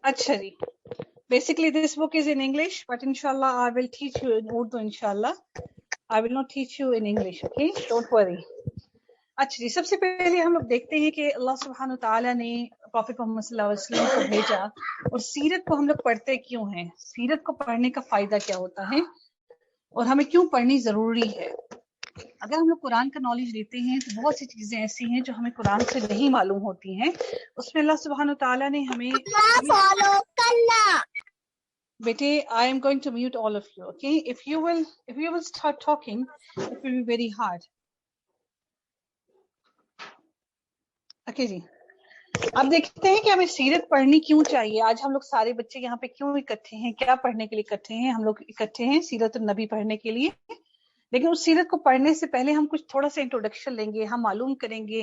अच्छा जी, basically this book is in English, but inshallah I will teach you in Urdu. Inshallah I will not teach you in English, okay, don't worry. अच्छा जी, सबसे पहले हम लोग देखते हैं कि अल्लाह सुब्हानु ताला ने प्रॉफिट मोहम्मद सल्लल्लाहु अलैहि वसल्लम को भेजा, और सीरत को हम लोग पढ़ते क्यों हैं, सीरत को पढ़ने का फायदा क्या होता है और हमें क्यों पढ़नी जरूरी है। अगर हम लोग कुरान का नॉलेज लेते हैं तो बहुत सी चीजें ऐसी हैं जो हमें कुरान से नहीं मालूम होती हैं। उसमें अल्लाह सुब्हानु ताला ने हमें फॉलो करना। बेटे, I am going to mute all of you, okay, if you will start talking it will be very hard. Okay जी, अब देखते हैं कि हमें सीरत पढ़नी क्यों चाहिए। आज हम लोग सारे बच्चे यहाँ पे क्यों इकट्ठे हैं, क्या पढ़ने के लिए इकट्ठे हैं। हम लोग इकट्ठे हैं सीरत नबी पढ़ने के लिए, लेकिन उस सीरत को पढ़ने से पहले हम कुछ थोड़ा सा इंट्रोडक्शन लेंगे। हम मालूम करेंगे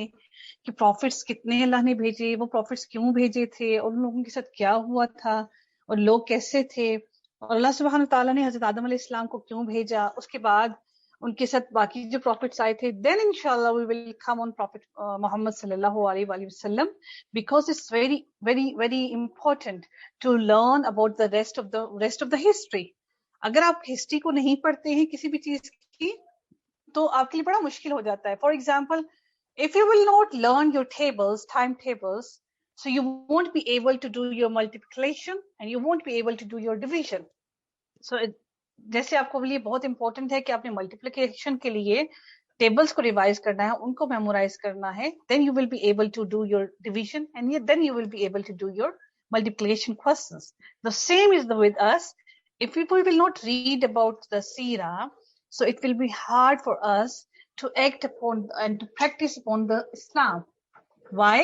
कि प्रॉफिट्स कितने अल्लाह ने भेजे, वो प्रॉफिट्स क्यों भेजे थे, और उन लोगों के साथ क्या हुआ था, और लोग कैसे थे, और अल्लाह सुब्हान ताला ने हजरत आदम अलैहिस्सलाम को क्यों भेजा, उसके बाद उनके साथ बाकी जो प्रॉफिट्स आए थे। देन इंशाल्लाह we will come on prophet Mohammad सल्लल्लाहु अलैहि वसल्लम, because it's very very very important to learn about the rest of the history. अगर आप हिस्ट्री को नहीं पढ़ते हैं किसी भी चीज की, तो आपके लिए बड़ा मुश्किल हो जाता है। For example, if you will not learn your tables, timetables, so you won't be able to do your multiplication and you won't be able to do your division. So जैसे आपको लिए बहुत इंपॉर्टेंट है कि आपने मल्टीप्लिकेशन के लिए tables को रिवाइज करना है, उनको मेमोराइज करना है, then you will be able to do your division and then you will be able to do your multiplication questions. The same is with us. If we will not read about the Seerah, so it will be hard for us to act upon and to practice upon the Islam. Why?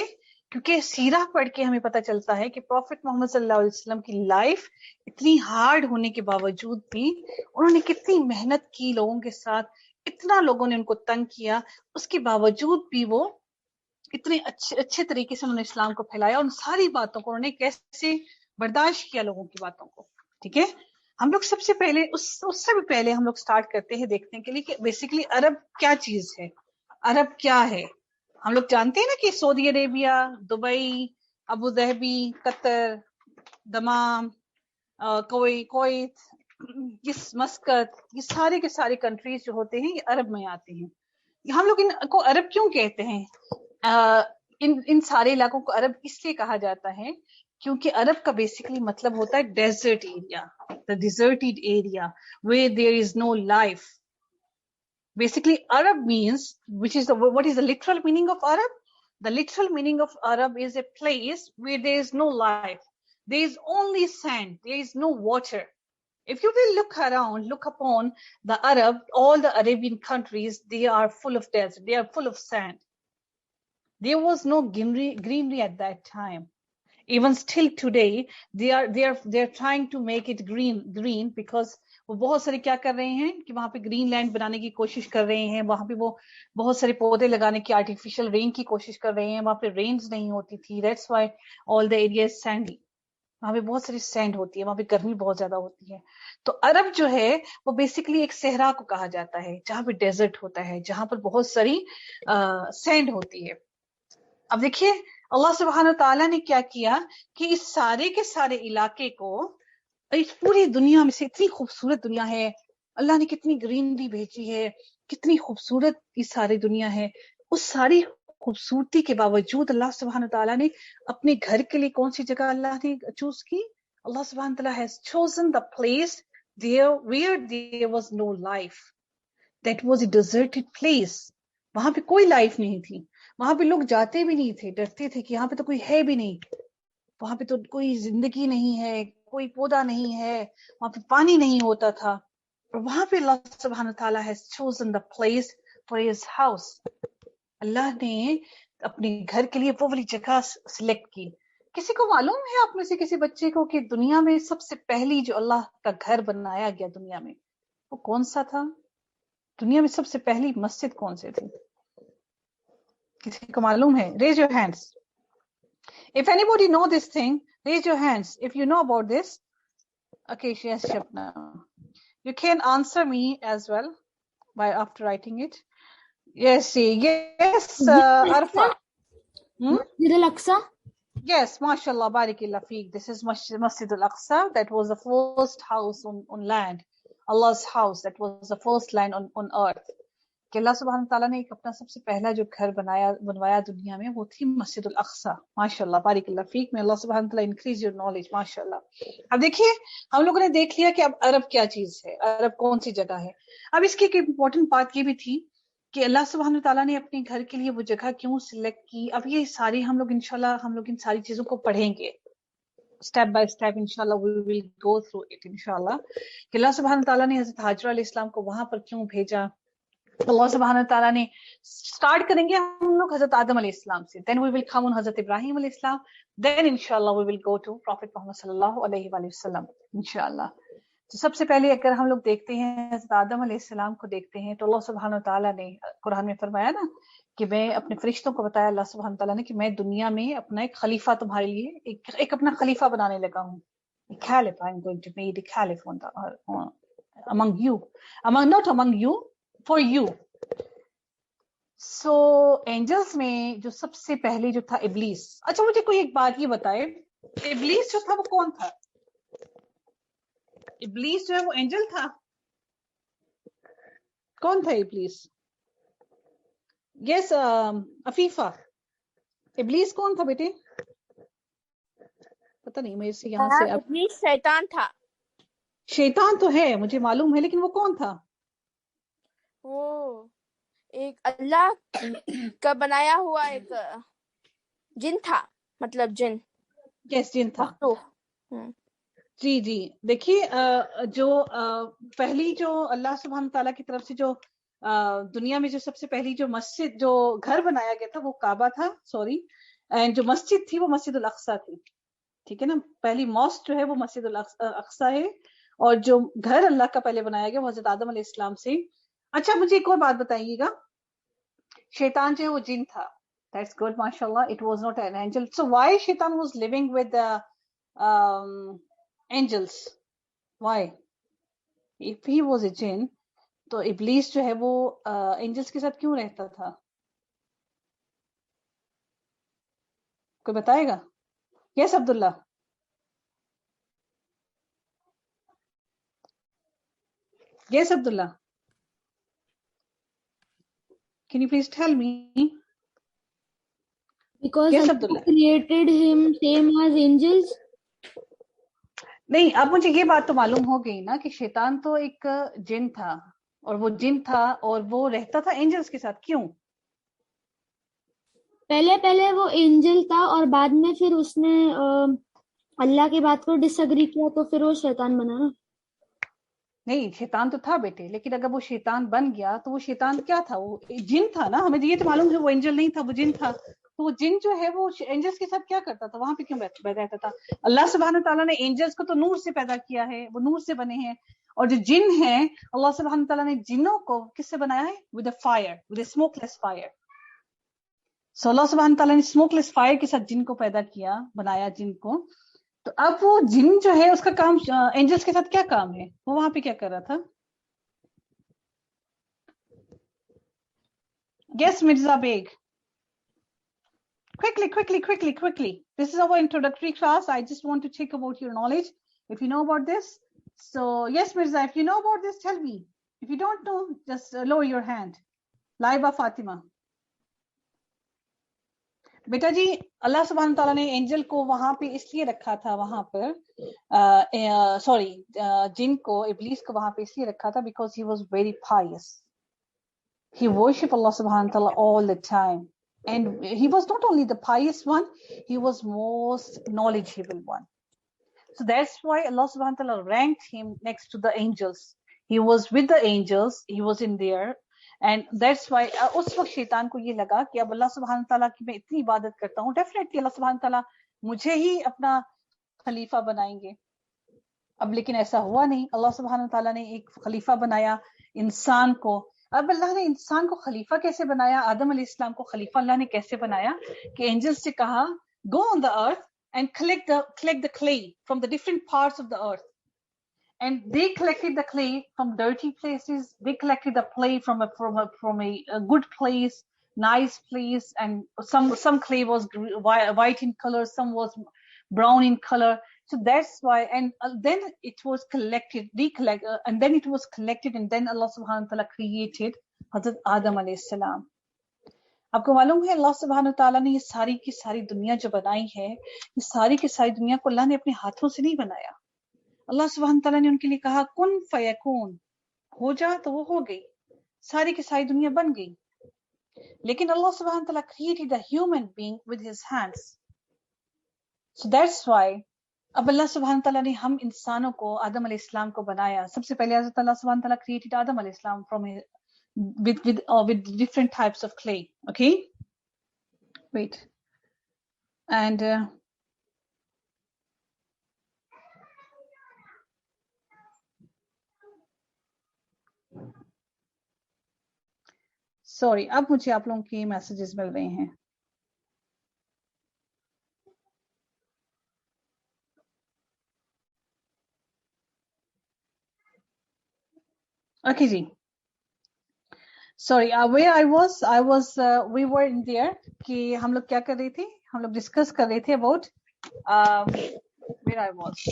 क्योंकि सीरा पढ़ के हमें पता चलता है कि profit Mohammad सल्लल्लाहु अलैहि वसल्लम की लाइफ इतनी हार्ड होने के बावजूद भी उन्होंने कितनी मेहनत की, लोगों के साथ इतना लोगों ने उनको तंग किया, उसके बावजूद भी वो इतने अच्छे तरीके से उन्होंने इस्लाम को फैलाया। उन सारी बातों को उन्होंने कैसे बर्दाश्त किया, लोगों की बातों को। ठीक है, हम लोग सबसे पहले उससे भी पहले हम लोग स्टार्ट करते हैं देखने के लिए कि बेसिकली अरब क्या चीज है, अरब क्या है। हम लोग जानते हैं ना कि Saudi Arabia, Dubai, Abu Dhabi, Qatar, दमाम, Kuwait, मस्कत, ये सारे के सारे कंट्रीज जो होते हैं ये अरब में आते हैं। हम लोग इनको अरब क्यों कहते हैं? इन सारे इलाकों को अरब इसलिए कहा जाता है क्योंकि अरब का बेसिकली मतलब होता है desert area, the deserted area where there is no life. Basically, Arab means, what is the literal meaning of Arab? The literal meaning of Arab is a place where there is no life. There is only sand. There is no water. If you will look around, look upon the Arab, all the Arabian countries, they are full of desert. They are full of sand. There was no greenery at that time. Even still today, they are trying to make it green because वो बहुत सारे क्या कर रहे हैं कि वहां पे ग्रीन लैंड बनाने की कोशिश कर रहे हैं। वहां पे वो बहुत सारे पौधे लगाने की, आर्टिफिशियल रेन की कोशिश कर रहे हैं। वहां पे रेन्स नहीं होती थी, that's why all the area is Sandy. वहां पे बहुत सारी सैंड होती है, वहां पे गर्मी बहुत ज्यादा होती है। तो अरब जो है वो बेसिकली एक सहरा को कहा जाता है, जहां पे डेजर्ट होता है, जहां पर बहुत सारी सैंड होती है। अब देखिए अल्लाह सुब्हान ताला ने क्या किया कि इस सारे के सारे इलाके को, इस पूरी दुनिया में से इतनी खूबसूरत दुनिया है, अल्लाह ने कितनी ग्रीनरी भेजी है, कितनी खूबसूरत ये सारी दुनिया है। उस सारी खूबसूरती के बावजूद अल्लाह सुब्हान ताला ने अपने घर के लिए कौन सी जगह अल्लाह ने चूज की? अल्लाह सुब्हान ताला has chosen the place where there was no life. That was a deserted place. वहां पे कोई लाइफ नहीं थी, वहां पे लोग जाते भी नहीं थे, डरते थे कि यहाँ पे तो कोई है भी नहीं, वहां पे तो कोई जिंदगी नहीं है, कोई पौधा नहीं है, वहां पे पानी नहीं होता था। और वहां पे अल्लाह सुब्हान ताला has chosen the place for his house. Allah ने अपने घर के लिए वो वाली जगह सिलेक्ट की। किसी को मालूम है आप में से किसी बच्चे को कि दुनिया में सबसे पहली जो अल्लाह का घर बनाया गया दुनिया में, वो कौन सा था? दुनिया में सबसे पहली मस्जिद कौन सी थी? किसी को मालूम है? Raise your hands. If anybody know this thing, raise your hands. If you know about this. Okay, yes, Shapna. You can answer me as well by after writing it. Yes, Arfa. Masjid Al-Aqsa. Yes, mashallah, barakallah feek. This is Masjid al-Aqsa. That was the first house on land. Allah's house. That was the first land on earth. कि अल्लाह सुब्हान तआला ने एक अपना सबसे पहला जो घर बनवाया दुनिया में, वो थी मस्जिद अल-अक़सा. माशाल्लाह, बारिकल्लाह फीक. में अल्लाह सुब्हान तआला इंक्रीज योर नॉलेज. माशाल्लाह. अब देखिए, हम लोगों ने देख लिया कि अब अरब क्या चीज है, अरब कौन सी जगह है. अब इसकी एक इम्पोर्टेंट बात ये भी थी कि अल्लाह सुब्हान तआला ने अपने घर के लिए वो जगह क्यों सिलेक्ट की. अब ये सारी हम लोग इंशाल्लाह हम लोग इन सारी चीजों को पढ़ेंगे स्टेप बाय स्टेप. इंशाल्लाह we will go through it इंशाल्लाह. कि अल्लाह सुब्हान तआला ने हजरत हाजरा अलैहिस्सलाम को वहां पर क्यों भेजा. अल्लाह सुब्हान तआला ने स्टार्ट करेंगे हम लोग हजरत आदम अलैहिस्सलाम से, then we will come on Hazrat Ibrahim अलैहिस्सलाम, देन इंशाल्लाह we will go to prophet Mohammad सल्लल्लाहु अलैहि वसल्लम इंशाल्लाह. तो सबसे पहले अगर हम लोग देखते हैं हजरत आदम अलैहिस्सलाम को देखते हैं, तो अल्लाह सुब्हान तआला ने कुरान में फरमाया ना कि मैं अपने फरिश्तों को बताया अल्लाह सुब्हान तआला ने कि मैं दुनिया में अपना एक खलीफा तुम्हारे लिए एक अपना खलीफा बनाने लगा हूँ. Caliph, I'm going to make the caliph among you, not among you, for you. So angels में जो सबसे पहले जो था इब्लीस. अच्छा, मुझे कोई एक बात ये बताए, इब्लीस जो था वो कौन था. इब्लीस जो है वो एंजल था. कौन था इब्लीस. यस अफीफा, इब्लीस कौन था बेटे. पता नहीं, मेरे से यहाँ से. इब्लीस शैतान था. शैतान तो है, मुझे मालूम है, लेकिन वो कौन था. वो एक अल्लाह का बनाया हुआ एक जिन था, मतलब जिन. यस, जिन था. जी जी. देखिए, जो पहली जो अल्लाह सुब्हान तआला की तरफ से जो दुनिया में जो सबसे पहली जो मस्जिद जो घर बनाया गया था वो काबा था. सॉरी, एंड जो मस्जिद थी वो मस्जिद अल-अक़सा थी. ठीक है ना. पहली मॉस्क जो है वो मस्जिद अल-अक़सा है, और जो घर अल्लाह का पहले बनाया गया वो हजरत आदम अलैहिस्सलाम से. अच्छा, मुझे एक और बात बताइएगा. शैतान जो है वो जिन था. That's good, mashallah. It was not an angel. So why Shaitan was living with the angels? Why? If he was a jinn, तो इब्लीस जो है वो एंजल्स के साथ क्यों रहता था. कोई बताएगा. Yes Abdullah. Yes, Abdullah. Can you please tell me? Because Yes, Allah Abdullah. created him same as angels. नहीं, अब मुझे ये बात तो मालूम हो गई ना कि शैतान तो एक जिन था, और वो जिन था और वो रहता था एंजल्स के साथ. क्यों. पहले वो एंजल था और बाद में फिर उसने अल्लाह की बात को डिसएग्री किया, तो फिर वो शैतान बना ना. नहीं, शैतान तो था बेटे, लेकिन अगर वो शैतान बन गया तो वो शैतान क्या था. वो जिन था ना. हमें ये तो मालूम है वो एंजल नहीं था, वो जिन था. तो वो जिन जो है वो एंजल्स के साथ क्या करता था, वहां पे क्यों रहता था. अल्लाह सुब्हान तआला ने एंजल्स को तो नूर से पैदा किया है, वो नूर से बने हैं. और जो जिन है, अल्लाह सुब्हान तआला ने जिन्नों को किससे बनाया है. With a fire, with a smokeless fire. So Allah सुब्हान तआला ने स्मोकलेस फायर के साथ जिन को पैदा किया, बनाया जिन को. तो अब वो जिन जो है उसका काम एंजल्स के साथ क्या काम है, वो वहां पे क्या कर रहा था. Yes, Mirza Beg. Quickly. This is our introductory class. I just want to check about your knowledge, if you know about this. So, yes, Mirza, if you know about this, tell me. If you don't know, just lower your hand. Laiba Fatima. बेटा जी, अल्लाह सुब्हान तआला ने angel को वहां पे इसलिए रखा था, वहां पर जिन को, इब्लीस को वहां पे इसलिए रखा था because he was very pious. He worshiped Allah subhanahu wa ta'ala all the time. And he was not only the pious one, he was most knowledgeable one. So that's why Allah subhanahu wa ta'ala ranked him next to the angels. He was with the angels, he was in there. And that's why उस वक्त शैतान को ये लगा कि अब अल्लाह सुब्हान तआला की मैं इतनी इबादत करता हूँ, डेफिनेटली अल्लाह सुब्हान तआला मुझे ही अपना खलीफा बनाएंगे. अब लेकिन ऐसा हुआ नहीं. अल्लाह सुब्हान तआला ने एक खलीफा बनाया इंसान को. अब अल्लाह ने इंसान को खलीफा कैसे बनाया, आदम अलैहिस्सलाम को खलीफा अल्लाह ने कैसे बनाया कि एंजल्स से कहा, go on the earth and collect the clay from the different parts of the earth. And they collected the clay from dirty places. They collected the clay from a good place. nice place, and some clay was white in color, some was brown in color. So that's why, and then it was collected, and then it was collected, and then Allah subhanahu wa ta'ala created Hazrat Adam alayhi salam. आपको मालूम है अल्लाह सुब्हान ताला ने ये सारी की सारी दुनिया जो बनाई है, ये सारी की सारी दुनिया को अल्लाह ने अपने हाथों से नहीं बनाया। अल्लाह सुब्हान ताला ने उनके लिए कहा कुन फयकून, हो जा तो वो हो गई, सारी की सारी दुनिया बन गई। लेकिन अल्लाह सुब्हान ताला created a human being with his hands. So that's why अब अल्लाह सुब्हान ताला ने हम इंसानों को, आदम अलैहिस्सलाम को बनाया। सबसे पहले अल्लाह सुब्हान ताला created आदम अलैहिस्सलाम from with different types of clay. Okay, wait, and sorry, अब मुझे आप लोगों के मैसेजेस मिल रहे हैं। Okay ji, sorry, where I was we were in there कि हम लोग क्या कर रहे थे, हम लोग डिस्कस कर रहे थे about where I was,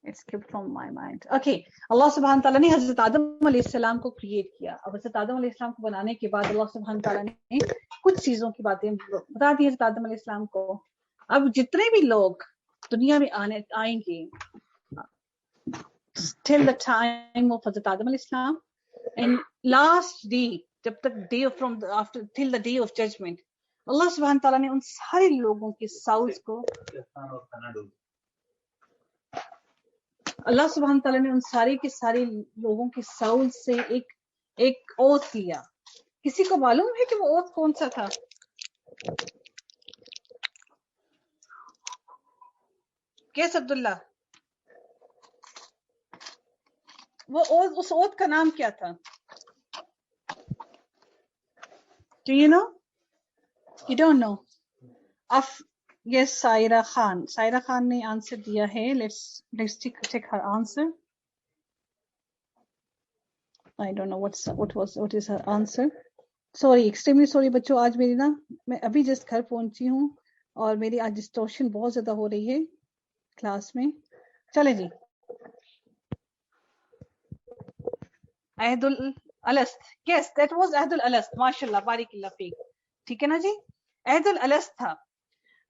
it skipped from my mind. Okay, अल्लाह सुब्हान ताला ने हजरत आदम अलैहिस्सलाम को क्रिएट किया। अब हजरत आदम अलैहिस्सलाम को बनाने के बाद अल्लाह सुब्हान ताला ने कुछ चीजों की बातें बता दी हजरत आदम अलैहिस्सलाम को। अब जितने भी लोग दुनिया में आएंगे till the time of Hazrat Adam al-Islam, and last day, जब तक day from the, after till the day of judgment, Allah subhanahu wa ta'ala ने उन सारे लोगों की साउल्स को, अल्लाह सुब्हान ताला ने उन सारे के सारे लोगों की साउल से एक ओथ लिया। किसी को मालूम है कि वो ओथ कौन सा था? कैस अब्दुल्ला, वो उस ओथ का नाम क्या था? Do you know? You don't know? Yes, Saira Khan ने आंसर दिया है। Let's check her answer. I don't know what is her answer. Sorry, extremely sorry बच्चों, आज मेरी ना, मैं अभी जस्ट घर पहुंची हूँ और मेरी आज डिस्टॉर्शन बहुत ज्यादा हो रही है क्लास में। चले जी, अहदुल अलस्त, yes, that was अहदुल अलस्त, माशाल्लाह बारिकल्लाह फीक, ठीक है ना जी, अहदुल अलस्त था।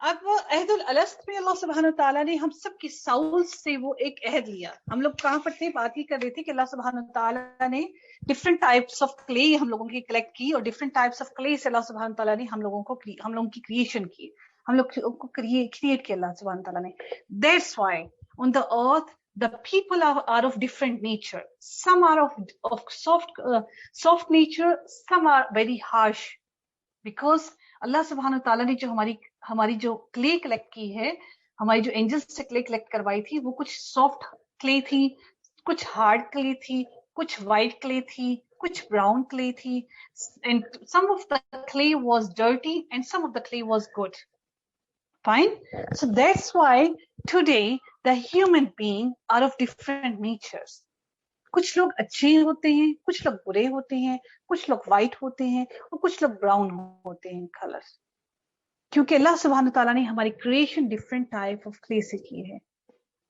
अब वो अहदुल अलस्त में अल्लाह सुब्हान ताला ने हम सब की साउल से वो एक अहद लिया। हम लोग कहाँ पर थे, बात ही कर रहे थे कि अल्लाह सुब्हान ताला ने डिफरेंट टाइप्स ऑफ क्ले हम लोगों की कलेक्ट की, और डिफरेंट टाइप्स ऑफ क्ले से अल्लाह सुब्हान ताला ने हम लोगों की क्रिएशन की, हम लोग को क्रिएट किया अल्लाह सुब्हान ताला ने। That's why on the earth the people are of different nature. Some are of soft nature, some are very harsh, because अल्लाह सुब्हान ताला ने जो हमारी जो क्ले कलेक्ट की है, हमारी जो एंजल्स से क्ले कलेक्ट करवाई थी, वो कुछ सॉफ्ट क्ले थी, कुछ हार्ड क्ले थी, कुछ वाइट क्ले थी, कुछ ब्राउन क्ले थी, and some of the clay was dirty and some of the clay was good. Fine. So that's why today the human being are of different natures. कुछ लोग अच्छे होते हैं, कुछ लोग बुरे होते हैं, कुछ लोग व्हाइट होते हैं और कुछ लोग ब्राउन होते हैं कलर, क्योंकि अल्लाह सुब्हान ताला ने हमारी creation different type of clay से की है।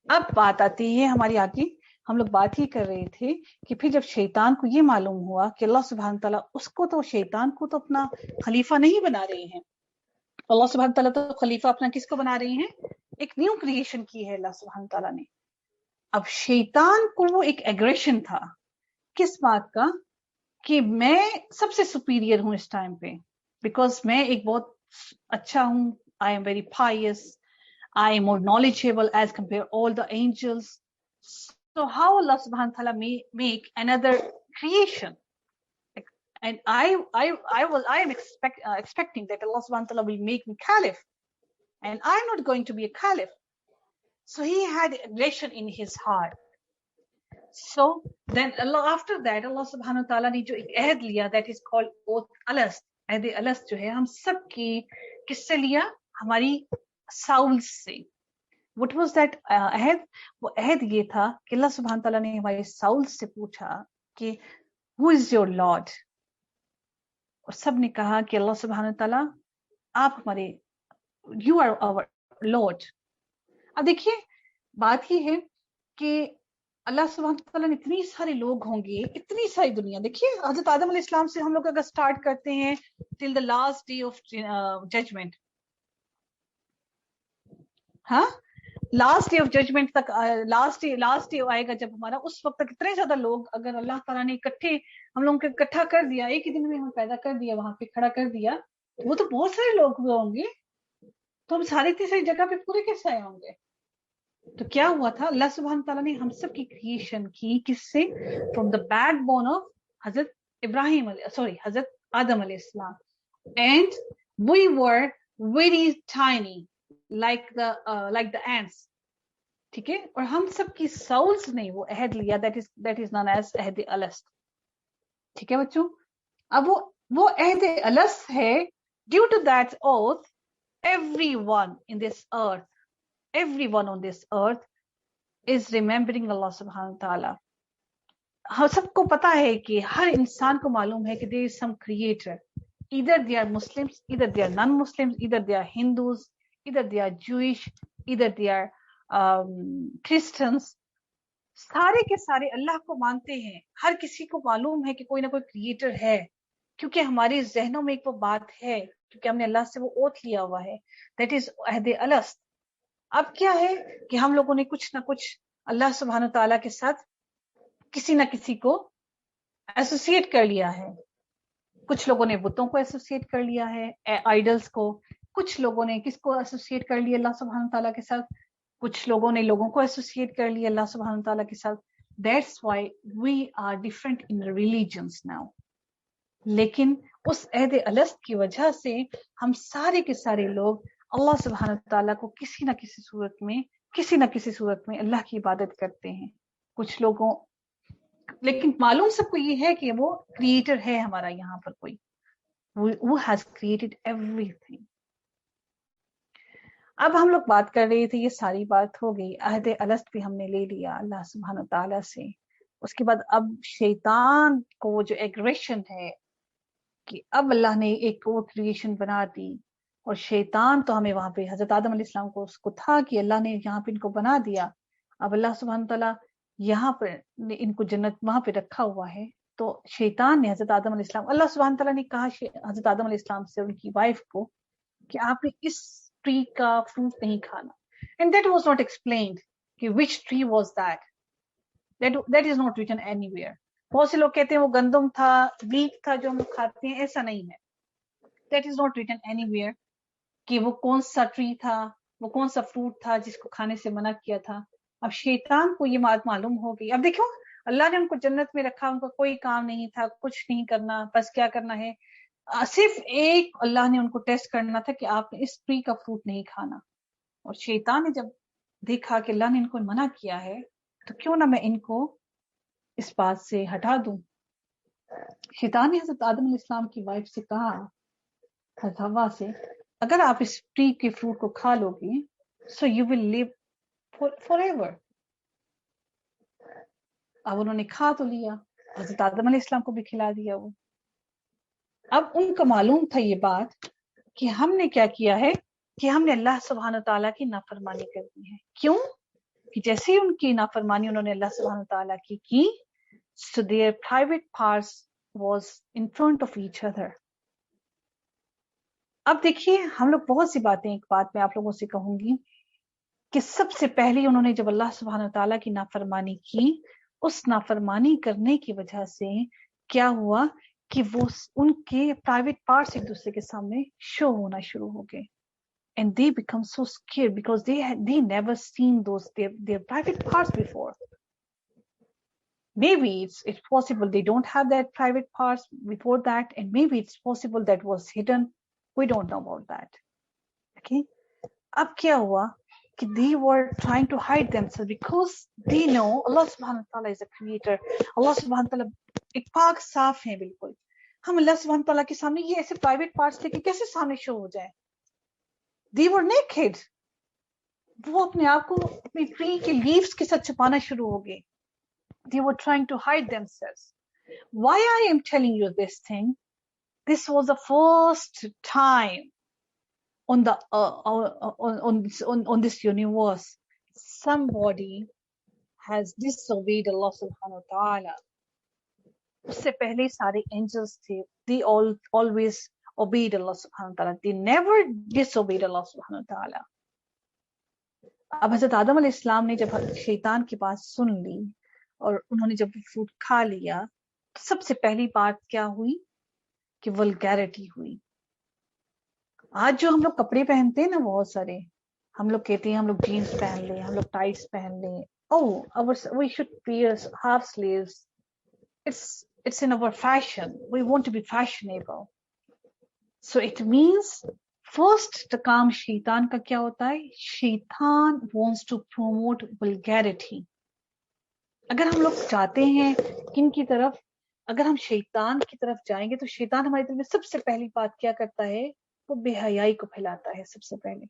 अब बात आती है हमारी आगे, हम लोग बात ही कर रहे थे कि फिर जब शैतान को ये मालूम हुआ कि अल्लाह सुब्हान ताला शैतान को तो अपना खलीफा नहीं बना रहे हैं, अल्लाह सुब्हान ताला तो खलीफा अपना किसको बना रहे हैं, एक न्यू क्रिएशन की है अल्लाह सुब्हान ताला ने। अब शैतान को वो एक एग्रेशन था, किस बात का, कि मैं सबसे सुपीरियर हूं इस टाइम पे, बिकॉज मैं एक बहुत अच्छा हूं, I am very pious, I am more knowledgeable as compare all the angels, so how Allah सुब्हान ताला make another creation, and I am expecting that Allah subhanahu wa ta'ala will make me caliph, and I'm not going to be a caliph. So he had aggression in his heart. So then after that Allah subhanahu wa ta'ala ने जो एक अहद लिया, that is called oath alast, अहद अलस्त जो है हम सब की किससे लिया, हमारी साउल्स से। What was that अहद? वो अहद ये था कि अल्लाह सुब्हान ताला ने हमारे साउल्स से पूछा कि who is your Lord? और सब ने कहा कि अल्लाह सुब्हान ताला आप हमारे, यू आर आवर लॉर्ड। अब देखिए बात ये है कि अल्लाह सुब्हान ताला ने इतनी सारे लोग होंगे, इतनी सारी दुनिया। देखिए हजरत आदम अलैहिस्सलाम से हम लोग अगर स्टार्ट करते हैं till the last day of judgment, हाँ लास्ट डे ऑफ जजमेंट तक, लास्ट डे आएगा जब हमारा, उस वक्त तक इतने ज्यादा लोग अगर अल्लाह ताला ने इकट्ठे हम लोगों को इकट्ठा कर दिया, एक ही दिन में हम पैदा कर दिया, वहां पे खड़ा कर दिया, वो तो बहुत सारे लोग होंगे। तो हम सारी इतनी सारी जगह पे पूरे कैसे आए होंगे? तो क्या हुआ था, अल्लाह सुब्हान ताला ने हम सब की क्रिएशन की किससे? From the backbone of Hazrat Ibrahim, sorry Hazrat आदम अलैहिस्सलाम, and we were very tiny like the ants, ठीक है। और हम सब की सोल्स ने वो अहद लिया, that is known as अहद अलस्त, ठीक है बच्चों। अब वो अहद अलस्त है, due to that oath everyone in this earth, everyone on this earth is remembering Allah subhanahu wa ta'ala। हम सबको पता है कि हर इंसान को मालूम है कि there is some creator, either they are Muslims, either they are non-Muslims, either they are Hindus, either they are Jewish, either they are Christians, सारे के सारे अल्लाह को मानते हैं। हर किसी को मालूम है कि कोई ना कोई क्रिएटर है, क्योंकि हमारे जहनों में एक वो बात है, क्योंकि हमने अल्लाह से वो ओथ लिया हुआ है, दैट इज अहद अलस्त। अब क्या है कि हम लोगों ने कुछ ना कुछ अल्लाह सुब्हान ताला के साथ किसी ना किसी को एसोसिएट कर लिया है। कुछ लोगों ने बुतों को एसोसिएट कर लिया है, आइडल्स को। कुछ लोगों ने किसको एसोसिएट कर लिया? अल्लाह सुब्हान ताला के साथ। कुछ लोगों ने लोगों को एसोसिएट कर लिया अल्लाह सुब्हान ताला के साथ। That's why we are different in religions now. लेकिन उस अहद अलस्त की वजह से हम सारे के सारे लोग अल्लाह सुब्हान ताला को किसी ना किसी सूरत में अल्लाह की इबादत करते हैं। कुछ लोगों, लेकिन मालूम सबको ये है कि वो क्रिएटर है हमारा यहाँ पर कोई, वो हैज क्रिएटेड एवरीथिंग। अब हम लोग बात कर रहे थे, ये सारी बात हो गई, अहद अलस्त भी हमने ले लिया अल्लाह सुब्हान ताला से। उसके बाद अब शैतान को जो एग्रेशन है कि अब अल्लाह ने एक और क्रिएशन बना दी, और शैतान तो हमें वहां पे हजरत आदम अलैहिस्सलाम को उसको था कि अल्लाह ने यहाँ पे इनको बना दिया। अब अल्लाह सुब्हान ताला यहाँ पर इनको जन्नत वहां पे रखा हुआ है। तो शैतान ने हजरत आदम अलैहिस्सलाम, अल्लाह सुब्हान ताला ने कहा हजरत आदम अलैहिस्सलाम से, उनकी वाइफ को, कि आपने इस ट्री का फ्रूट नहीं खाना। And that was not explained कि which tree was that, that is not written anywhere. बहुत से लोग कहते हैं वो गंदम था, व्हीट था जो हम लोग खाते हैं, ऐसा नहीं है। That is not written anywhere कि वो कौन सा ट्री था, वो कौन सा फ्रूट था जिसको खाने से मना किया था। अब शैतान को ये बात मालूम हो गई। अब देखो अल्लाह ने उनको जन्नत में रखा, उनका कोई काम नहीं था, कुछ नहीं करना, बस क्या करना है, सिर्फ एक अल्लाह ने उनको टेस्ट करना था कि आपने इस ट्री का फ्रूट नहीं खाना। और शैतान ने जब देखा कि अल्लाह ने इनको मना किया है, तो क्यों ना मैं इनको इस बात से हटा दूं। शैतान ने हजरत आदम अलैहिस्सलाम की वाइफ से कहा, हजरत हव्वा से, अगर आप इस ट्री के फ्रूट को खा लोगे, so you will live forever. अब उन्होंने खा तो लिया, हजरत आदम अलैहिस्सलाम को भी खिला दिया वो। अब उनको मालूम था ये बात कि हमने क्या किया है, कि हमने अल्लाह सुब्हान ताला की नाफरमानी कर दी है। क्यों? कि जैसे ही उनकी नाफरमानी उन्होंने अल्लाह सुब्हान ताला की, so their private parts was in front of each other। अब देखिए हम लोग बहुत सी बातें, एक बात मैं आप लोगों से कहूंगी कि सबसे पहले उन्होंने जब अल्लाह सुब्हान ताला की नाफरमानी की, उस नाफरमानी करने की वजह से क्या हुआ कि वो उनके प्राइवेट पार्ट्स एक दूसरे के सामने शो होना शुरू हो गए। And they become so scared because they never seen their private parts before. Maybe it's possible they don't have that private parts before that, and maybe it's possible that was hidden. We don't know about that. Okay. अब क्या हुआ कि they were trying to hide themselves because they know Allah subhanahu wa ta'ala is a creator. Allah subhanahu wa ta'ala एक पाक साफ है बिल्कुल। हम अल्लाह सुब्हान ताला के सामने ये ऐसे प्राइवेट पार्ट्स लेके कैसे सामने शो हो जाए? They were naked. वो अपने आप को अपनी ट्री के लीव्स के साथ छुपाना शुरू हो गए। They were trying to hide themselves. Why I am telling you this thing? This was the first time on the on this universe somebody has disobeyed Allah subhanahu wa ta'ala. उससे पहले सारे angels थे, they always obeyed Allah subhanahu wa ta'ala. They never disobeyed Allah subhanahu wa ta'ala. अब हजरत आदम अलैहिस्सलाम ने जब शैतान की बात सुन ली और उन्होंने जब फूड खा लिया, तो सबसे पहली बात क्या हुई कि वल्गैरिटी हुई. आज जो हम लोग कपड़े पहनते हैं ना, बहुत सारे हम लोग कहते हैं हम लोग जीन्स पहन ले, हम लोग टाइट्स पहन ले. We should wear half sleeves. It's in our fashion. We want to be fashionable. So it means first the काम शैतान का क्या होता है? शैतान wants to promote vulgarity. अगर हम लोग चाहते हैं किनकी तरफ, अगर हम शैतान की तरफ जाएंगे तो शैतान हमारे दिल में सबसे पहली बात क्या करता है? वो बेहयाई को फैलाता है. सबसे पहले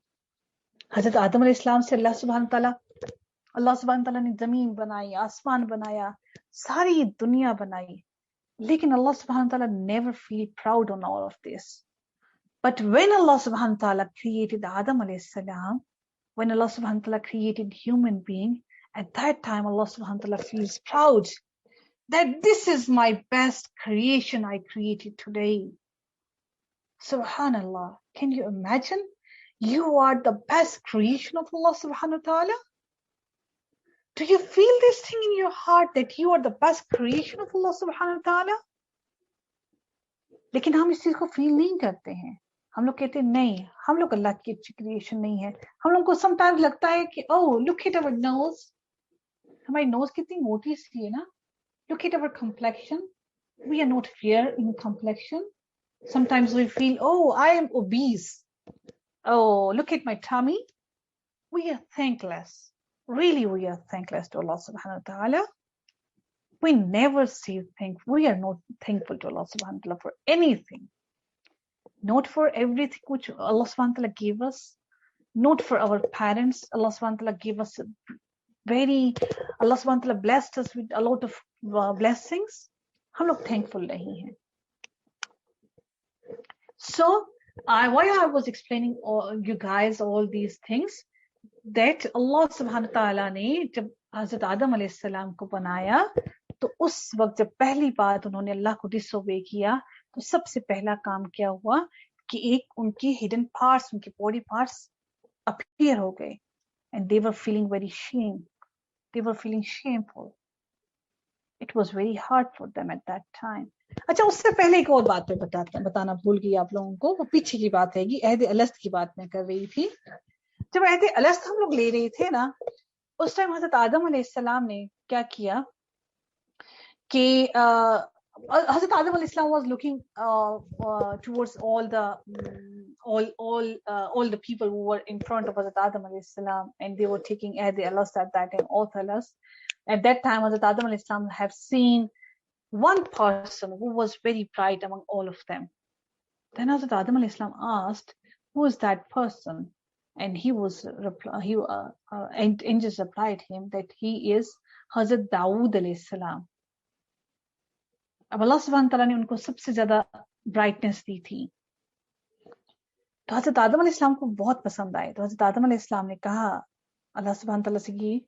हजरत आदम अलैहिस्सलाम से अल्लाह सुब्हान ताला ने जमीन बनाई, आसमान बनाया, सारी दुनिया बनाई, लेकिन अल्लाह सुब्हान ताला never feel proud on all of this. But when Allah subhanahu wa ta'ala created Adam alayhi salam, when Allah subhanahu wa ta'ala created human being, at that time Allah subhanahu wa ta'ala feels proud that this is my best creation I created today. Subhanallah. Can you imagine? You are the best creation of Allah subhanahu wa ta'ala. Do you feel this thing in your heart that you are the best creation of Allah subhanahu wa ta'ala? लेकिन हम इस चीज को feel नहीं करते हैं. हम लोग कहते हैं नहीं, हम लोग अल्लाह की अच्छी क्रिएशन नहीं है. हम लोग को समटाइम्स लगता है कि oh look at our nose, हमारी नोज कितनी मोटी सी है ना. Look at our complexion, we are not fair in complexion. Sometimes we feel, oh, I am obese. Oh, look at my tummy. We are thankless. Really, we are thankless to Allah subhanahu wa ta'ala. We never say we are not thankful to Allah subhanahu wa ta'ala for anything. Not for everything which Allah subhanahu wa ta'ala gave us. Not for our parents. Allah subhanahu wa ta'ala gave us Allah subhanahu wa ta'ala blessed us with a lot of blessings. हम लोग thankful नहीं हैं. So, why I was explaining you guys all these things, that Allah subhanahu wa ta'ala ने जब हज़रत आदम अलैहिस्सलाम को बनाया, तो उस वक्त जब पहली बात उन्होंने अल्लाह को डिसोबे किया, तो सबसे पहला काम क्या हुआ कि एक उनकी हिडन पार्ट्स, उनके बॉडी पार्ट्स अपीयर हो गए, and they were feeling very shame. They were feeling shameful. It was very hard for them at that time. अच्छा, उससे पहले एक और बात मैं बताना भूल गई आप लोगों को. वो पीछे की बात है, अहद अलस्त की बात मैं कर रही थी. जब अहद अलस्त हम लोग ले रहे थे ना, उस टाइम हज़रत आदम अलैहिस्सलाम ने क्या किया कि हज़रत आदम अलैहिस्सलाम was looking towards all the people who were in front of Hhazrat Adam alayhi salam, and they were taking ahd alast at that time, oath alast. At that time, Hhazrat Adam alayhi salam have seen one person who was very bright among all of them. Then Hhazrat Adam alayhi salam asked, "Who is that person?" And angels replied him that he is Hazrat Dawood alayhi salam. अब अल्लाह सुब्हान तआला ने उनको सबसे ज्यादा brightness दी थी. तो हज़रत आदम अलैहिस्सलाम को बहुत पसंद आए. तो हज़रत आदम अलैहिस्सलाम ने कहा अल्लाह सुब्हान तआला से, ये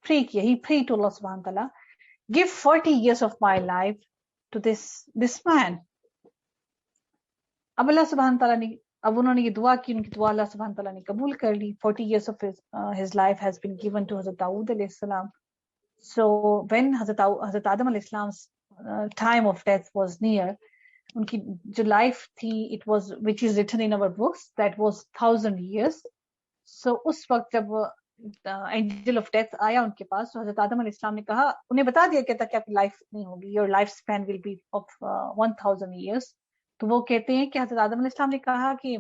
प्रे किया, ही प्रे टू अल्लाह सुब्हान तआला, give 40 years of my life to this man. अब अल्लाह सुब्हान तआला ने, अब उन्होंने ये दुआ की, उनकी दुआ अल्लाह सुब्हान तआला ने कबूल कर ली. 40 years of his life has been given to Hazrat Dawood alayhi salam. So when Hazrat Adam alayhi salam's time of death was near, उनकी जो life थी, it was, which is written in our books, that was 1000 years. So उस वक्त जब angel of death आया उनके पास, तो हज़रत आदम अलैहिस्सलाम ने कहा, उन्हें बता दिया कहता कि आपकी लाइफ नहीं होगी, your life span will be of 1000 years. तो वो कहते हैं कि हज़रत आदम अलैहिस्सलाम ने कहा कि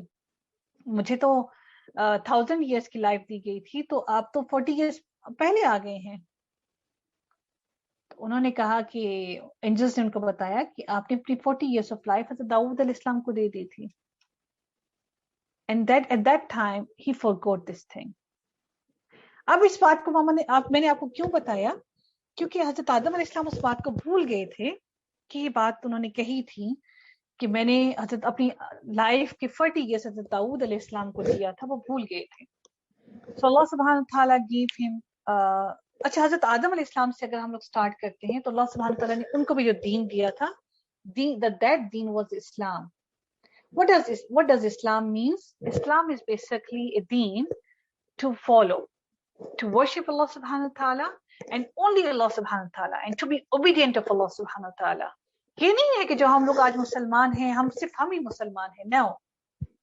मुझे तो 1000 years की लाइफ दी गई थी, तो आप तो 40 years पहले आ गए हैं. उन्होंने कहा कि एंजल्स ने उनको बताया कि आपने अपनी 40 years of life हज़रत दाऊद अलैहिस्सलाम को दे दी थी. And that at that time he forgot this thing. अब इस बात को मैंने आपको क्यों बताया, क्योंकि हज़रत आदम अलैहिस्सलाम उस बात को भूल गए थे कि ये बात उन्होंने कही थी कि मैंने हजरत अपनी लाइफ के 40 years हजरत दाऊद अलैहिस्सलाम को दिया था, वो भूल गए थे। So Allah subhanahu wa ta'ala gave him अच्छा, हजरत आदम अलैहिस्सलाम से अगर हम लोग स्टार्ट करते हैं तो अल्लाह सुब्हानहू व तआला ने उनको भी जो दीन दिया था, that deen was Islam. What does Islam means? Islam is basically a deen to follow, to worship Allah subhanahu wa ta'ala and only Allah subhanahu wa ta'ala, and to be obedient of Allah subhanahu wa ta'ala. ये नहीं है कि जो हम लोग आज मुसलमान हैं हम सिर्फ हम ही मुसलमान हैं. No.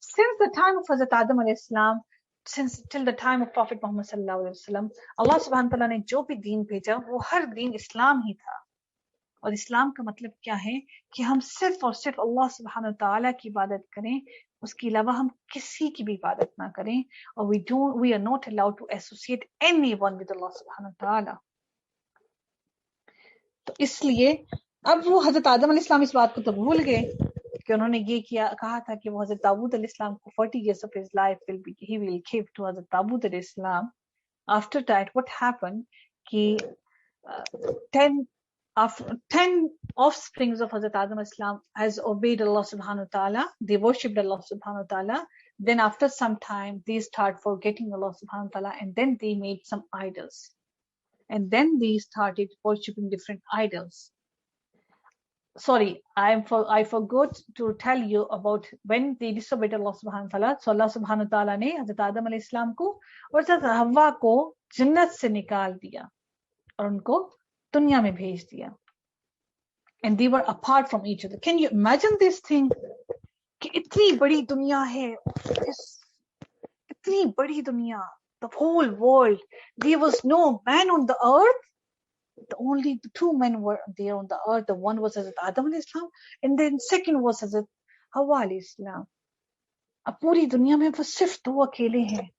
Since the time of Hazrat Adam alayhi salam, since till the time of Prophet Muhammad sallallahu alaihi wasallam, Allah subhanahu wa ta'ala ने जो भी दीन भेजा वो हर दीन इस्लाम ही था. और इस्लाम का मतलब क्या है कि हम सिर्फ और सिर्फ अल्लाह सुब्हानहू व तआला की इबादत करें, उसके अलावा हम किसी की भी इबादत ना करें. और we are not allowed to associate anyone with Allah सुब्हानहू व तआला. तो इसलिए अब वो हजरत आदम अलैहिस्सलाम इस बात को तो भूल गए कि उन्होंने ये कहा था कि वो हजरत दाऊद अलैहिस्सलाम को 40 years of his life he will give to हजरत दाऊद अलैहिस्सलाम. After that what happened कि 10 offsprings of Hazrat Adam Islam has obeyed Allah subhanahu wa ta'ala. They worshipped Allah subhanahu wa ta'ala. Then after some time, they start forgetting Allah subhanahu wa ta'ala, and then they made some idols. And then they started worshipping different idols. Sorry, I forgot to tell you about when they disobeyed Allah subhanahu wa ta'ala. So Allah subhanahu wa ta'ala ने Hazrat Adam alayhi salam को और Hazrat हव्वा को जन्नत से निकाल दिया और उनको दुनिया में भेज दिया. And they were apart from each other. Can you imagine this thing? कि इतनी बड़ी दुनिया है, इतनी बड़ी दुनिया, the whole world. There was no man on the earth. Only the two men were there on the earth. The one was Hazrat Adam alayhi salam, and then second was Hazrat Hawwa alayhi salam. अब पूरी दुनिया में वो सिर्फ दो अकेले हैं.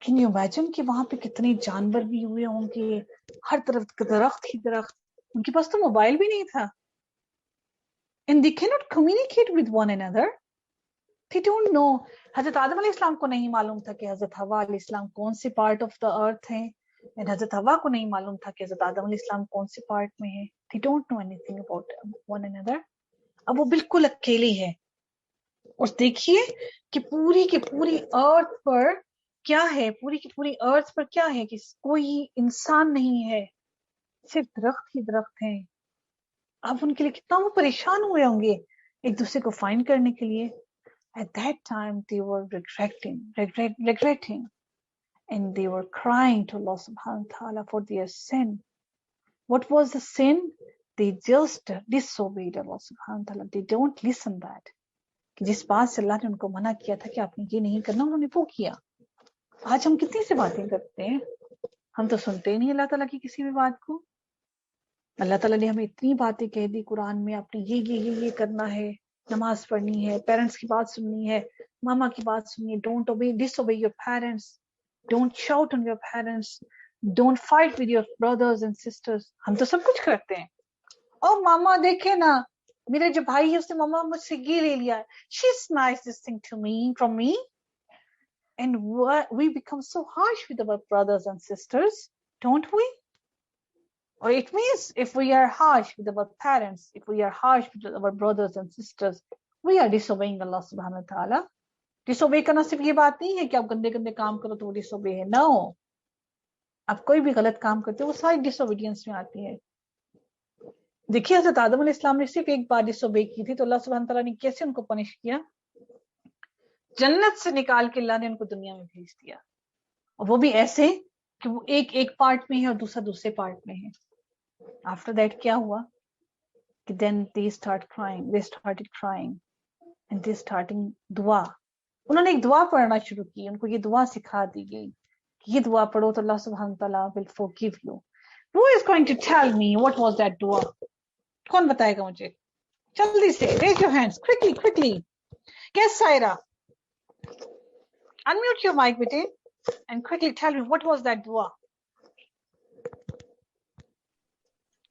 Can you imagine कि वहां पे कितने जानवर भी हुए होंगे, हर तरफ दरख्त ही दरख्त. उनके पास तो मोबाइल भी नहीं था. And they cannot communicate with one another. They don't know. हजरत आदम अलैहिस्सलाम को नहीं मालूम था कि हजरत हवा अलैहिस्सलाम कौन से पार्ट ऑफ द अर्थ हैं, and हजरत हवा को नहीं मालूम था कि हजरत आदम अलैहिस्सलाम कौन से पार्ट में है. They don't know anything about one another. अब वो बिल्कुल अकेले है. और देखिए कि पूरी की पूरी अर्थ पर क्या है, पूरी की पूरी अर्थ पर क्या है कि कोई इंसान नहीं है, सिर्फ दरख्त ही दरख्त हैं. अब उनके लिए कितना वो परेशान हुए होंगे एक दूसरे को फाइंड करने के लिए. At that time they were regretting, and they were crying to Allah subhanahu wa ta'ala for their sin. What was the sin? They just disobeyed Allah subhanahu wa ta'ala. They don't listen that. कि जिस बात से अल्लाह ने उनको मना किया था कि आपने ये नहीं करना, उन्होंने वो किया. आज हम कितनी सी बातें करते हैं, हम तो सुनते ही नहीं अल्लाह ताला की किसी भी बात को. अल्लाह ताला ने हमें इतनी बातें कह दी कुरान में, आपने ये करना है, नमाज पढ़नी है, पेरेंट्स की बात सुननी है, मामा की बात सुननी है, don't disobey your parents, don't shout on your parents, don't fight with your brothers and sisters. हम तो सब कुछ करते हैं. और मामा देखे ना, मेरे जो भाई है उसने मामा मुझसे ये ले लिया, she snatched this thing from me. And we become so harsh with our brothers and sisters, don't we? Or it means if we are harsh with our parents, if we are harsh with our brothers and sisters, we are disobeying Allah subhanahu wa ta'ala. Disobey करना सिर्फ ये बात नहीं है कि आप गंदे गंदे काम करो तो वो disobey है. No. आप कोई भी गलत काम करते हो वो सारी disobedience में आती है. देखिए हज़रत आदम अलैहिस्सलाम ने सिर्फ एक बार disobey की थी तो अल्लाह सुब्हानहू तआला ने कैसे उनको पनिश किया. जन्नत से निकाल के अल्लाह ने उनको दुनिया में भेज दिया, और वो भी ऐसे कि वो एक पार्ट में है और दूसरा दूसरे पार्ट में है. After that क्या हुआ कि then they started crying and they starting दुआ. उन्होंने एक दुआ पढ़ना शुरू की, उनको ये दुआ सिखा दी गई कि ये दुआ पढ़ो तो अल्लाह सुब्हानहू तआला will forgive you. Who is going to tell me what was that दुआ? कौन बताएगा मुझे? जल्दी से raise your hands quickly. Yes, Saira. Unmute your mic, bete, and quickly tell me what was that dua.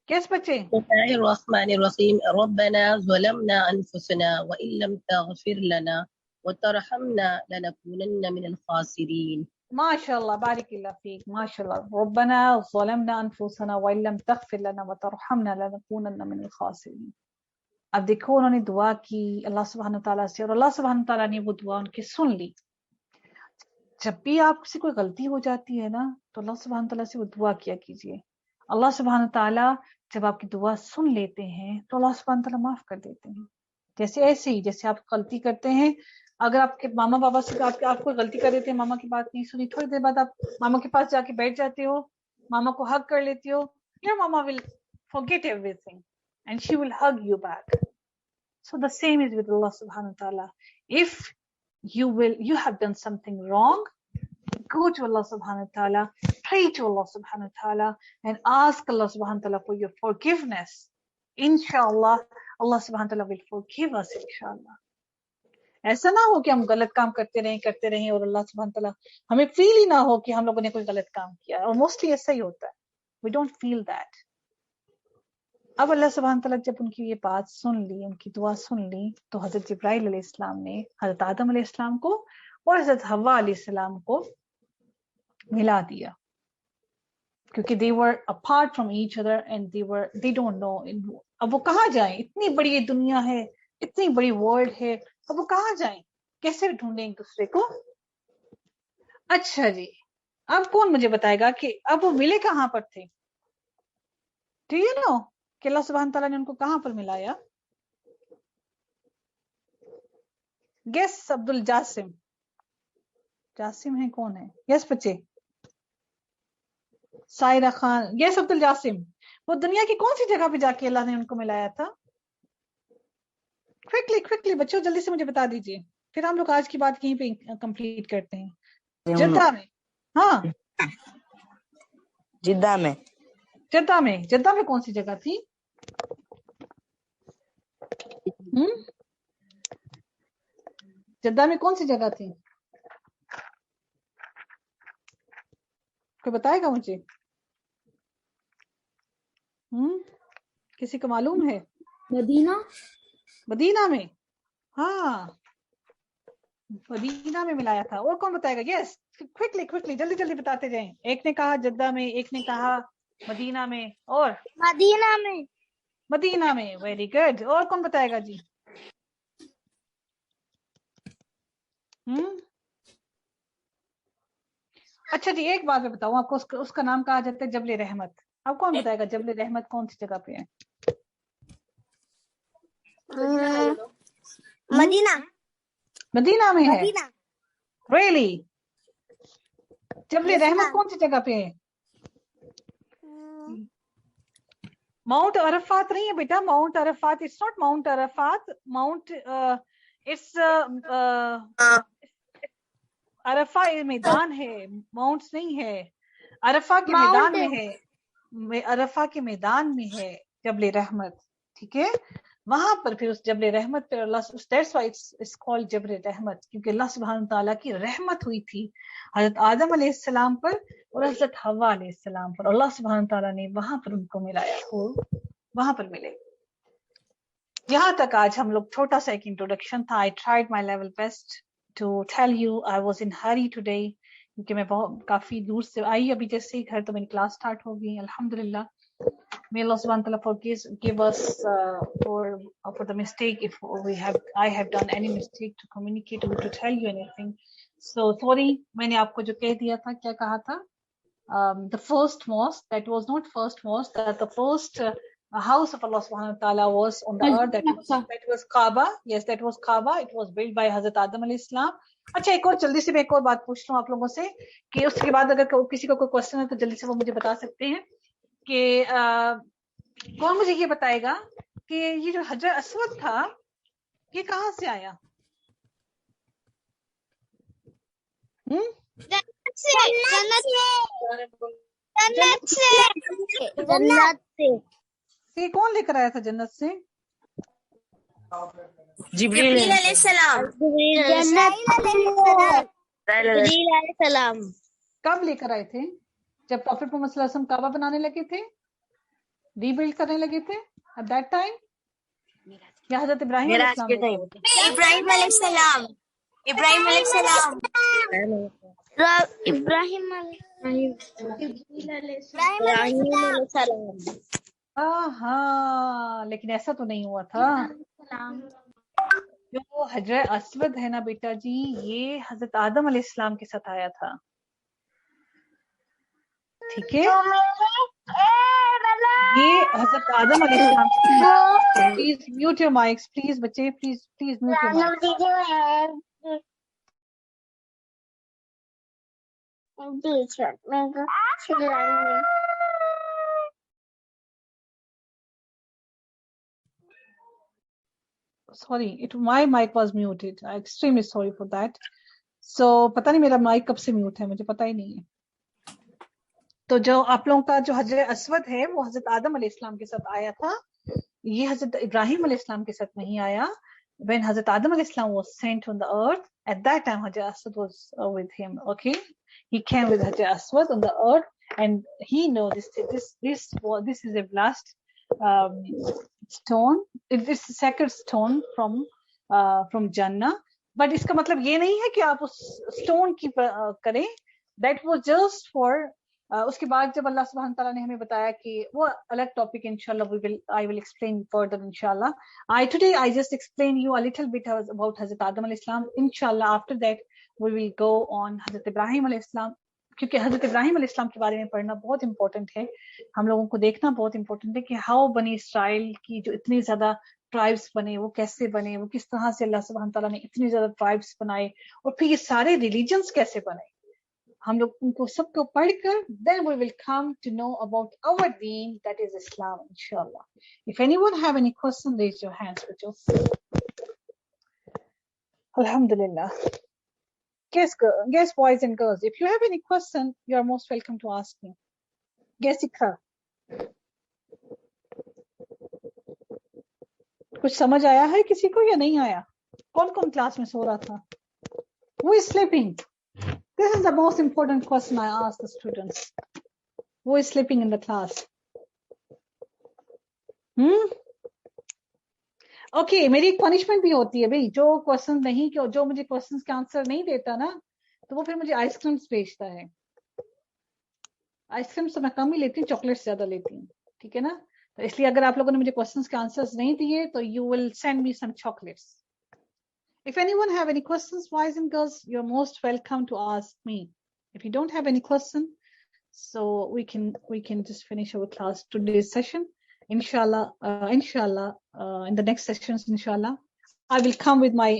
Yes, बच्चे. Bismillahirrahmanirrahim. ربنا ظلمنا أنفسنا وإن لم تغفر لنا وترحمنا لنكونن من الخاسرين. माशाल्लाह, बारिकल्लाह फीक, माशाल्लाह. रब्बना ज़लमना अनफुसना व इन लम तग़फिर लना व तरहमना लनकूनन्ना मिनल खासिरीन. अब देखो उन्होंने दुआ की अल्लाह सुब्हान तआला से, और अल्लाह सुब्हान तआला ने वो दुआ उनकी सुन ली। जब भी आपसे कोई गलती हो जाती है ना, तो अल्लाह सुब्हान तआला से वो दुआ किया कीजिए। अल्लाह सुब्हान तआला जब आपकी दुआ सुन लेते हैं तो अल्लाह सुब्हान तआला माफ कर देते हैं। जैसे ऐसे ही जैसे आप गलती करते हैं, अगर आपके मामा पापा से आप कोई गलती कर देते हैं, मामा की बात नहीं सुनी, थोड़ी देर बाद आप मामा के पास जाके बैठ जाते हो, मामा को हग कर लेती हो, your mama will forget everything and she will hug you back. So the same is with Allah subhanahu wa ta'ala. If you have done something wrong, go to Allah subhanahu wa ta'ala, pray to Allah subhanahu wa ta'ala and ask Allah subhanahu wa ta'ala for your forgiveness. Inshallah, Allah subhanahu wa ta'ala will forgive us inshallah. ऐसा ना हो कि हम गलत काम करते रहें और अल्लाह सुब्हान तआला हमें फील ही ना हो कि हम लोगों ने कोई गलत काम किया, और मोस्टली ऐसा ही होता है, वी डोंट फील दैट। अब अल्लाह सुब्हान तआला जब उनकी ये बात सुन ली, उनकी दुआ सुन ली, तो हजरत जिब्राइल अलैहिस्सलाम ने हजरत आदम अलैहिस्सलाम को और हजरत हव्वा अलैहिस्सलाम को मिला दिया, क्योंकि they were apart from each other and they don't know। अब वो कहाँ जाएं, इतनी बड़ी ये दुनिया है, इतनी बड़ी वर्ल्ड है, अब वो कहाँ जाएं, कैसे ढूंढें एक दूसरे को। अच्छा जी, अब कौन मुझे बताएगा कि अब वो मिले कहाँ पर थे? Do you know कि अल्लाह सुब्हान तआला ने उनको कहाँ पर मिलाया? गेस अब्दुल जासिम, जासिम है कौन है? यस बच्चे, सायरा खान, यस अब्दुल जासिम, वो दुनिया की कौन सी जगह पे जाके अल्लाह ने उनको मिलाया था? क्विकली बच्चों जल्दी से मुझे बता दीजिए, फिर हम लोग आज की बात यहीं पे कंप्लीट करते हैं। जद्दा में, हाँ जिद्दा में। जद्दा में कौन सी जगह थी? जद्दा में कौन सी जगह थी? कोई बताएगा मुझे? किसी को मालूम है? मदीना में, हाँ मदीना में मिलाया था। और कौन बताएगा? यस क्विकली जल्दी बताते जाएं। एक ने कहा जद्दा में, एक ने कहा मदीना में, और मदीना में। Very good. और कौन बताएगा जी? अच्छा जी, एक बात मैं बताऊं आपको, उसका नाम कहा जाता है जबल रहमत। अब कौन बताएगा जबल रहमत कौन सी जगह पे है? मदीना में है। रियली? जबल रहमत कौन सी जगह पे है? माउंट अरफात नहीं है बेटा, mount Arafat, it's not mount Arafat, mount it's Arafah मैदान है, माउंट्स नहीं है। अरफा के मैदान में है, अरफा के मैदान में है जबल रहमत, ठीक है। वहां पर फिर उस जबल रहमत पर अल्लाह, दैट्स व्हाई इट्स कॉल्ड जबल रहमत, क्योंकि अल्लाह सुब्हान तआला की रहमत हुई थी हजरत आदम अलैहिस्सलाम पर और हजरत हव्वा अलैहिस्सलाम पर। अल्लाह सुब्हान तआला ने वहां पर उनको मिलाया, वहां पर मिले। यहाँ तक आज हम लोग, छोटा सा एक इंट्रोडक्शन था। I tried my level best to tell you I was in hurry today, क्योंकि मैं बहुत काफी दूर से आई, अभी जैसे ही घर तो मेरी क्लास स्टार्ट हो गई अल्हम्दुलिल्लाह। May Allah subhanahu wa ta'ala forgive us for the mistake if I have done any mistake to communicate or to tell you anything. So sorry, मैंने आपको जो कह दिया था, क्या कहा था? The first mosque, that was not first mosque, that the first house of Allah subhanahu wa ta'ala was on the earth, that was Kaaba. Yes, that was Kaaba. It was built by Hazrat Adam alayhi salam. अच्छा, एक और जल्दी से मैं एक और बात पूछ लूं आप लोगों से, कि उसके बाद अगर किसी को कोई क्वेश्चन है तो जल्दी से वो मुझे बता सकते हैं। कि कौन मुझे ये बताएगा कि ये जो हजर अस्वद था ये कहाँ से आया? जन्नत से। ये कौन लेकर आया था जन्नत से? जिब्रील अलैहिस्सलाम। कब लेकर आए थे? जब प्रॉफेट मोहम्मद सल्लल्लाहु अलैहि वसल्लम काबा बनाने लगे थे, रीबिल्ड करने लगे थे, एट दैट टाइम, या हजरत इब्राहिम अलैहिस्सलाम? हाँ, लेकिन ऐसा तो नहीं हुआ था। जो हजर अस्वद है ना बेटा जी, ये हजरत आदम अलैहिस्सलाम के साथ आया था, ठीक है। ये हजरत आदम अलैहिस्सलाम। Please mute your mics, please बच्चे, please please mute your mics. Sorry, my mic was muted. I'm extremely sorry for that. So पता नहीं मेरा माइक कब से म्यूट है, मुझे पता ही नहीं है। तो जो आप लोगों का जो हजर अस्वद है वो हजरत आदम अलैहिस्सलाम के साथ आया था, ये हजरत इब्राहिम अलैहिस्सलाम के साथ नहीं आया। When Hazrat Adam al-Islam was sent on the earth, at that time Hajar Aswad was with him. Okay, he came with Hajar Aswad on the earth, and he knows this is a blessed stone. It is a sacred stone from Jannah. But इसका मतलब ये नहीं है कि आप उस stone की करें. That was just for उसके बाद जब अल्लाह सुब्हान तआला ने हमें बताया कि वो अलग टॉपिक इंशाल्लाह I will explain further inshallah. Today I just explain you a little bit about Hazrat Adam al-Islam. Inshallah after that we will go on Hazrat Ibrahim al-Islam, क्योंकि हजरत इब्राहिम अलैहिस्सलाम के बारे में पढ़ना बहुत इंपॉर्टेंट है, हम लोगों को देखना बहुत इंपॉर्टेंट है कि हाउ बनी इसराइल की जो इतनी ज्यादा ट्राइब्स बने, वो कैसे बने, वो किस तरह से अल्लाह सुब्हान तआला ने इतनी ज्यादा ट्राइब्स बनाए, और फिर ये सारे रिलीजन्स कैसे बने। हम लोग उनको सबको पढ़कर then we will come to know about our deen, that is Islam, inshallah. If anyone have any question, raise your hands with you. Alhamdulillah. Guess boys and girls, if you have any question, you are most welcome to ask me. Guess Ikra. कुछ समझ आया है किसी को या नहीं आया? कौन कौन क्लास में सो रहा था? Who is sleeping? This is the most important question I ask the students. Who is sleeping in the class? Okay, मेरी एक पनिशमेंट भी होती है भाई, जो क्वेश्चन नहीं, जो मुझे क्वेश्चंस के आंसर नहीं देता ना, तो वो फिर मुझे आइसक्रीम्स भेजता है। आइसक्रीम्स तो मैं कम ही लेती हूँ, चॉकलेट्स ज्यादा लेती हूँ, ठीक है ना। तो इसलिए अगर आप लोगों ने मुझे क्वेश्चंस के आंसर्स नहीं दिए तो you will send me some chocolates. If anyone have any questions, boys and girls, you're most welcome to ask me. If you don't have any question, so we can just finish our class today's session. Inshallah, in the next sessions, inshallah, I will come with my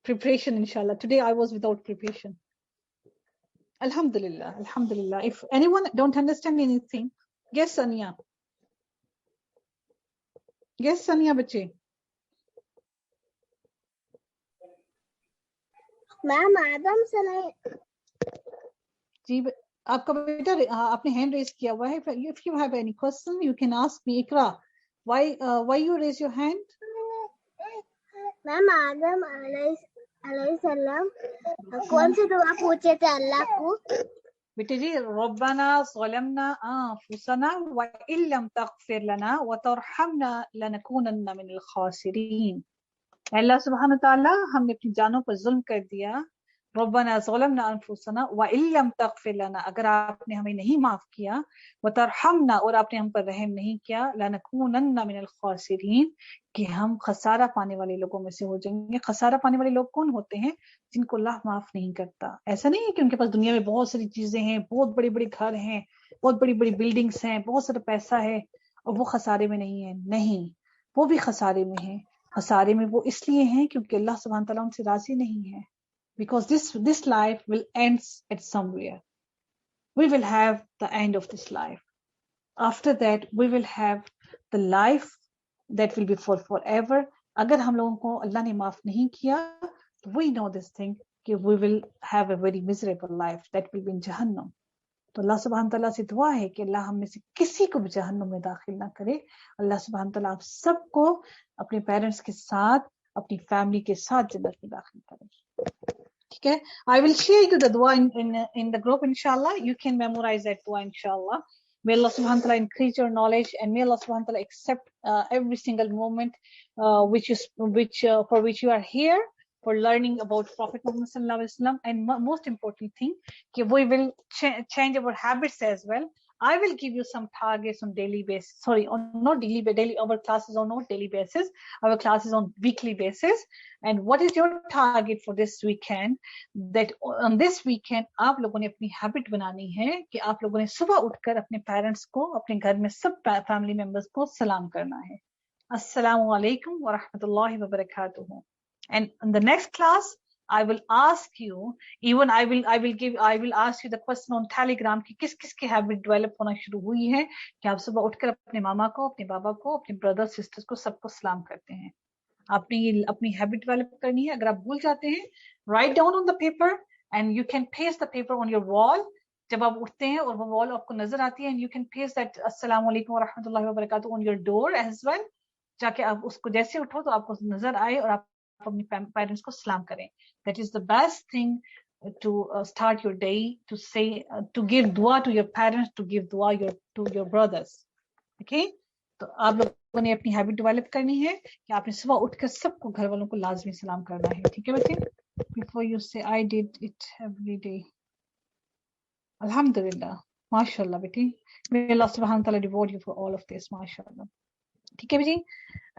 preparation. Inshallah, today I was without preparation. Alhamdulillah, alhamdulillah. If anyone don't understand anything, yes, Sania. Yes, Sania, बच्चे. Ma'am आदम से नहीं जी, आपका बेटा आपने hand raise किया हुआ है। If you have any question, you can ask me. Ikra, why you raise your hand? Ma'am Adam अलैहिस्सलाम कौन सी दुआ पूछे थे अल्लाह को? बेटे जी, रब्बना ज़लमना अनफुसना व इल्लम तगफिर लना व तरहमना लनकूनन्ना मिनल खासिरीन। अल्लाह सुब्हानहू तआला, हमने अपनी जानों पर जुल्म कर दिया। रब्बना ज़लमना अनफुसना व इल्लम तगफिर लना, अगर आपने हमें नहीं माफ किया, व तरहमना, और आपने हम पर रहम नहीं किया, लनकूनन्ना मिनल खासिरीन, कि हम खसारा पाने वाले लोगों में से हो जाएंगे। खसारा पाने वाले लोग कौन होते हैं? जिनको अल्लाह माफ नहीं करता। ऐसा नहीं है कि उनके पास दुनिया में बहुत सारी चीजें हैं, बहुत बड़े बड़े घर हैं, बहुत बड़ी बड़ी बिल्डिंग्स हैं, बहुत सारा पैसा है, और वो खसारे में नहीं है। नहीं, वो भी खसारे में है। खसारे में वो इसलिए हैं क्योंकि अल्लाह सुब्हान तआला उनसे राजी नहीं है। Because this life will ends at somewhere. We will have the end of this life. After that, we will have the life that will be for forever. अगर हम लोगों को अल्लाह ने माफ नहीं किया, we know this thing कि we will have a very miserable life that will be in Jahannam. तो अल्लाह सुब्हान तआला से दुआ है कि अल्लाह हम में से किसी को भी जहन्नुम में दाखिल ना करे। अल्लाह सुब्हान तआला आप सबको अपने पेरेंट्स के साथ, अपनी फैमिली के साथ जन्नत में दाखिल करे। ठीक है, I will share you the dua in the group inshallah. You can memorize that dua inshallah. May Allah subhanahu wa ta'ala increase your knowledge, and may Allah subhanahu wa ta'ala accept every single moment for which you are here, for learning about Prophet Muhammad sallallahu alaihi wasallam. And most important thing, we will change our habits as well. I will give you some targets on daily basis. Sorry, on not daily, but daily. Our classes are not daily basis. Our classes on weekly basis. And what is your target for this weekend? That on this weekend आप लोगों ने अपनी habit बनानी है कि आप लोगों ने सुबह उठकर अपने पेरेंट्स को, अपने घर में सब फैमिली मेंबर्स को सलाम करना है. Assalamu alaikum wa rahmatullahi wa barakatuhu. And in the next class, I will ask you, even I will ask you the question on Telegram कि किस किस की हैबिट डेवलप होना शुरू हुई है कि आप सुबह उठकर अपने मामा को, अपने बाबा को, अपने ब्रदर सिस्टर्स को सबको सलाम करते हैं. आपने ये अपनी हैबिट डेवलप करनी है. अगर आप भूल जाते हैं, write down on the paper and you can paste the paper on your wall. जब आप उठते हैं और वो वॉल आपको नजर आती है, and you can paste that अस्सलाम वालेकुम व रहमतुल्लाहि व बरकातुहू on your door as well. जाके आप उसको जैसे उठो तो आपको नजर आए और आप अपने पेरेंट्स को सलाम करें. That is the best thing to start your day, to say, to give dua to your parents, to give dua to your brothers. Okay? तो आप लोगों ने अपनी हैबिट डेवलप करनी है कि आपने सुबह उठकर सबको घर वालों को लाजमी सलाम करना है. ठीक है बच्चे? Before you say I did it every day. Alhamdulillah. MashaAllah बेटी. May Allah subhanahu wa ta'ala reward you for all of this. MashaAllah. ठीक है बेटी?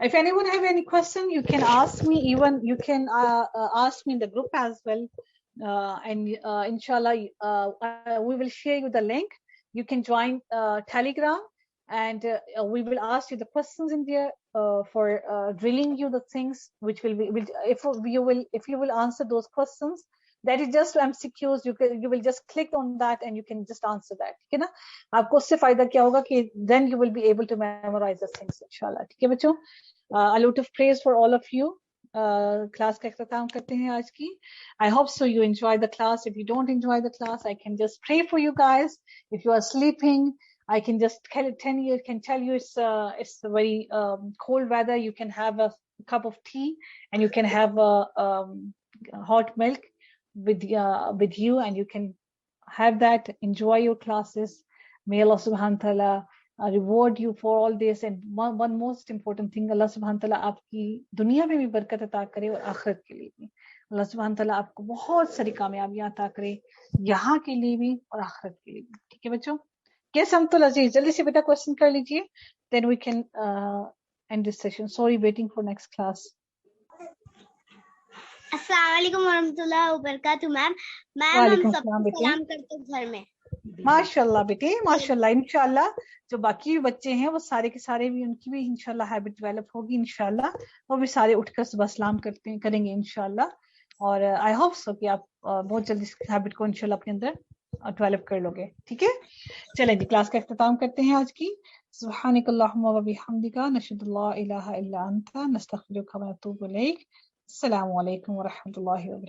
If anyone have any question, you can ask me. Even you can ask me in the group as well. And inshallah, we will share you the link. You can join Telegram, and we will ask you the questions in there for drilling you the things which will be. If you will answer those questions, that is just MCQs. You will just click on that and you can just answer that. ठीक है ना? आपको उससे फायदा क्या होगा कि then you will be able to memorize the things inshallah. ठीक है बच्चों? A lot of praise for all of you. Class का इख्तिताम करते हैं आज की. I hope so you enjoy the class. If you don't enjoy the class, I can just pray for you guys. If you are sleeping, I can just tell you it's a very cold weather. You can have a cup of tea and you can have hot milk with you, and you can have that. Enjoy your classes. May Allah subhanahu wa ta'ala reward you for all this. And one most important thing, Allah subhanahu wa ta'ala आपकी दुनिया में भी बरकत अता करे और आखिरत के लिए भी. Allah subhanahu wa ta'ala आपको बहुत सारी कामयाबियां अता करे, यहाँ के लिए भी और आखिरत के लिए भी. ठीक है बच्चों? Yes, Amtul Aziz, जल्दी से बेटा क्वेश्चन कर लीजिए. Then we can end this session. Sorry, waiting for next class. अस्सलाम वालेकुम वरहमतुल्लाहि वबरकातुहू. मैम हम सबको सलाम करते हैं घर में. माशाल्लाह बेटे, माशाल्लाह. इंशाल्लाह जो बाकी बच्चे हैं वो सारे के सारे भी, उनकी भी इंशाल्लाह हैबिट डेवलप होगी इंशाल्लाह. वो भी सारे उठकर सुबह सलाम करेंगे इंशाल्लाह. और आई होप सो कि आप बहुत जल्दी इस हैबिट को इंशाल्लाह अपने अंदर डेवलप कर लोगे. ठीक है? चलें जी, क्लास का इख्तिताम करते हैं आज की. सुब्हानकल्लाहुम्मा व बिहम्दिका नशहदु ला इलाहा इल्ला अंता नस्तगफिरुका व नतूबु इलैक. अस्सलामु अलैकुम व रहमतुल्लाहि व बरकातुहू.